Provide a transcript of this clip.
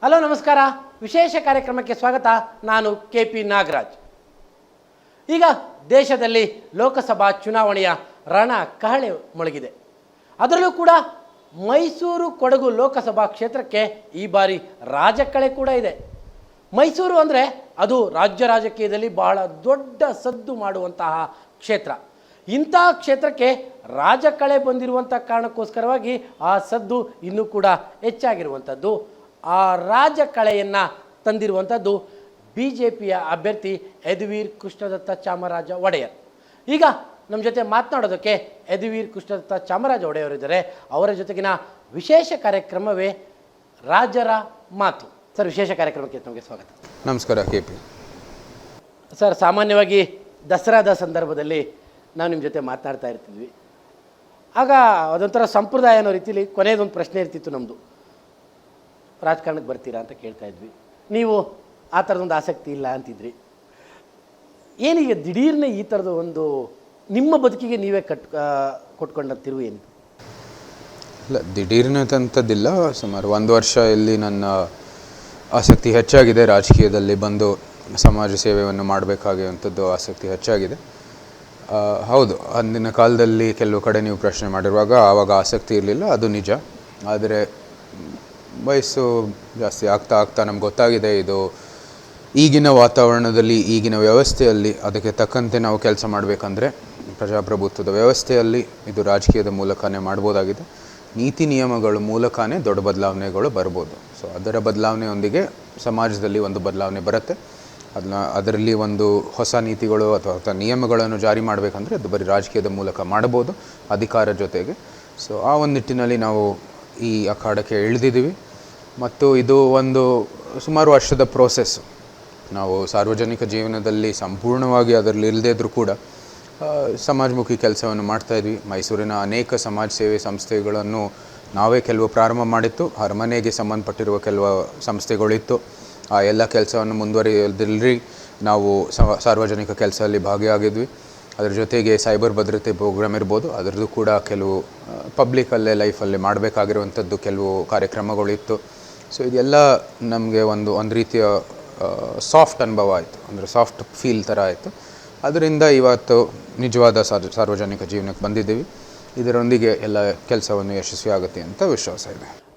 Hello ನಮಸ್ಕಾರ. ವಿಶೇಷ ಕಾರ್ಯಕ್ರಮಕ್ಕೆ ಸ್ವಾಗತ. ನಾನು KP ನಾಗರಾಜ್. ಈಗ ದೇಶದಲ್ಲಿ ಲೋಕಸಭಾ ಚುನಾವಣೆಯ ರಣ ಕಹಳೆ ಮೊಳಗಿದೆ. ಅದರಲ್ಲೂ ಕೂಡ ಮೈಸೂರು ಕೊಡಗು ಲೋಕಸಭಾ ಕ್ಷೇತ್ರಕ್ಕೆ ಈ ಬಾರಿ ರಾಜಕಳೆ ಕೂಡ ಇದೆ. ಮೈಸೂರು ಅಂದರೆ ಅದು ರಾಜ್ಯ ರಾಜಕೀಯದಲ್ಲಿ ಬಹಳ ದೊಡ್ಡ ಸದ್ದು ಮಾಡುವಂತಹ ಕ್ಷೇತ್ರ. ಇಂಥ ಕ್ಷೇತ್ರಕ್ಕೆ ರಾಜಕಳೆ ಬಂದಿರುವಂಥ ಕಾರಣಕ್ಕೋಸ್ಕರವಾಗಿ ಆ ಸದ್ದು ಇನ್ನೂ ಕೂಡ ಹೆಚ್ಚಾಗಿರುವಂಥದ್ದು. ಆ ರಾಜಕಳೆಯನ್ನು ತಂದಿರುವಂಥದ್ದು BJPಯ ಅಭ್ಯರ್ಥಿ ಯದುವೀರ್ ಕೃಷ್ಣದತ್ತ ಚಾಮರಾಜ ಒಡೆಯರ್. ಈಗ ನಮ್ಮ ಜೊತೆ ಮಾತನಾಡೋದಕ್ಕೆ ಯದುವೀರ್ ಕೃಷ್ಣದತ್ತ ಚಾಮರಾಜ ಒಡೆಯರಿದ್ದಾರೆ. ಅವರ ಜೊತೆಗಿನ ವಿಶೇಷ ಕಾರ್ಯಕ್ರಮವೇ ರಾಜರ ಮಾತು. ಸರ್, ವಿಶೇಷ ಕಾರ್ಯಕ್ರಮಕ್ಕೆ ನಮಗೆ ಸ್ವಾಗತ. ನಮಸ್ಕಾರ KP. ಸರ್, ಸಾಮಾನ್ಯವಾಗಿ ದಸರಾದ ಸಂದರ್ಭದಲ್ಲಿ ನಾವು ನಿಮ್ಮ ಜೊತೆ ಮಾತನಾಡ್ತಾ ಇರ್ತಿದ್ವಿ. ಆಗ ಅದೊಂಥರ ಸಂಪ್ರದಾಯ ಅನ್ನೋ ರೀತಿಯಲ್ಲಿ ಕೊನೆಯದೊಂದು ಪ್ರಶ್ನೆ ಇರ್ತಿತ್ತು ನಮ್ಮದು, ರಾಜಕಾರಣಕ್ಕೆ ಬರ್ತೀರಾ ಅಂತ ಕೇಳ್ತಾ ಇದ್ವಿ. ನೀವು ಆ ಥರದೊಂದು ಆಸಕ್ತಿ ಇಲ್ಲ ಅಂತಿದ್ರಿ. ಏನೀಗ ದಿಢೀರ್ನೆ ಈ ಥರದ ಒಂದು ನಿಮ್ಮ ಬದುಕಿಗೆ ನೀವೇ ಕೊಟ್ಕೊಂಡ ತಿರುವು ಏನು? ಇಲ್ಲ, ದಿಢೀರ್ನಂಥದ್ದಿಲ್ಲ. ಸುಮಾರು 1 ವರ್ಷ ಇಲ್ಲಿ ನನ್ನ ಆಸಕ್ತಿ ಹೆಚ್ಚಾಗಿದೆ. ರಾಜಕೀಯದಲ್ಲಿ ಬಂದು ಸಮಾಜ ಸೇವೆಯನ್ನು ಮಾಡಬೇಕಾಗಿರುವಂಥದ್ದು ಆಸಕ್ತಿ ಹೆಚ್ಚಾಗಿದೆ. ಹೌದು, ಅಂದಿನ ಕಾಲದಲ್ಲಿ ಕೆಲವು ಕಡೆ ನೀವು ಪ್ರಶ್ನೆ ಮಾಡಿರುವಾಗ ಆವಾಗ ಆಸಕ್ತಿ ಇರಲಿಲ್ಲ, ಅದು ನಿಜ. ಆದರೆ ವಯಸ್ಸು ಜಾಸ್ತಿ ಆಗ್ತಾ ನಮ್ಗೆ ಗೊತ್ತಾಗಿದೆ, ಇದು ಈಗಿನ ವಾತಾವರಣದಲ್ಲಿ, ಈಗಿನ ವ್ಯವಸ್ಥೆಯಲ್ಲಿ ಅದಕ್ಕೆ ತಕ್ಕಂತೆ ನಾವು ಕೆಲಸ ಮಾಡಬೇಕಂದ್ರೆ ಪ್ರಜಾಪ್ರಭುತ್ವದ ವ್ಯವಸ್ಥೆಯಲ್ಲಿ ಇದು ರಾಜಕೀಯದ ಮೂಲಕನೇ ಮಾಡ್ಬೋದಾಗಿದೆ. ನೀತಿ ನಿಯಮಗಳ ಮೂಲಕನೇ ದೊಡ್ಡ ಬದಲಾವಣೆಗಳು ಬರ್ಬೋದು. ಸೊ ಅದರ ಬದಲಾವಣೆಯೊಂದಿಗೆ ಸಮಾಜದಲ್ಲಿ ಒಂದು ಬದಲಾವಣೆ ಬರುತ್ತೆ. ಅದರಲ್ಲಿ ಒಂದು ಹೊಸ ನೀತಿಗಳು ಅಥವಾ ನಿಯಮಗಳನ್ನು ಜಾರಿ ಮಾಡಬೇಕಂದ್ರೆ ಅದು ಬರೀ ರಾಜಕೀಯದ ಮೂಲಕ ಮಾಡ್ಬೋದು, ಅಧಿಕಾರ ಜೊತೆಗೆ. ಸೊ ಆ ಒಂದು ನಿಟ್ಟಿನಲ್ಲಿ ನಾವು ಈ ಅಖಾಡಕ್ಕೆ ಇಳಿದಿದ್ದೀವಿ. ಮತ್ತು ಇದು ಒಂದು ಸುಮಾರು ವರ್ಷದ ಪ್ರೋಸೆಸ್ಸು. ನಾವು ಸಾರ್ವಜನಿಕ ಜೀವನದಲ್ಲಿ ಸಂಪೂರ್ಣವಾಗಿ ಅದರಲ್ಲಿ ಇಲ್ಲದೇ ಇದ್ದರೂ ಕೂಡ ಸಮಾಜಮುಖಿ ಕೆಲಸವನ್ನು ಮಾಡ್ತಾಯಿದ್ವಿ. ಮೈಸೂರಿನ ಅನೇಕ ಸಮಾಜ ಸೇವೆ ಸಂಸ್ಥೆಗಳನ್ನು ನಾವೇ ಕೆಲವು ಪ್ರಾರಂಭ ಮಾಡಿತ್ತು. ಅರಮನೆಗೆ ಸಂಬಂಧಪಟ್ಟಿರುವ ಕೆಲವು ಸಂಸ್ಥೆಗಳಿತ್ತು. ಆ ಎಲ್ಲ ಕೆಲಸವನ್ನು ಮುಂದುವರಿಯೋದ್ರಲ್ಲಿ ನಾವು ಸಾರ್ವಜನಿಕ ಕೆಲಸದಲ್ಲಿ ಭಾಗಿಯಾಗಿದ್ವಿ. ಅದರ ಜೊತೆಗೆ ಸೈಬರ್ ಭದ್ರತೆ ಪ್ರೋಗ್ರಾಮ್ ಇರ್ಬೋದು, ಅದರದ್ದು ಕೂಡ ಕೆಲವು ಪಬ್ಲಿಕಲ್ಲೇ ಲೈಫಲ್ಲಿ ಮಾಡಬೇಕಾಗಿರುವಂಥದ್ದು ಕೆಲವು ಕಾರ್ಯಕ್ರಮಗಳಿತ್ತು. ಸೊ ಇದೆಲ್ಲ ನಮಗೆ ಒಂದು ರೀತಿಯ ಸಾಫ್ಟ್ ಅನುಭವ ಆಯಿತು, ಅಂದರೆ ಸಾಫ್ಟ್ ಫೀಲ್ ಥರ ಆಯಿತು. ಅದರಿಂದ ಇವತ್ತು ನಿಜವಾದ ಸಾರ್ವಜನಿಕ ಜೀವನಕ್ಕೆ ಬಂದಿದ್ದೀವಿ. ಇದರೊಂದಿಗೆ ಎಲ್ಲ ಕೆಲಸವನ್ನು ಯಶಸ್ವಿ ಆಗುತ್ತೆ ಅಂತ ವಿಶ್ವಾಸ ಇದೆ.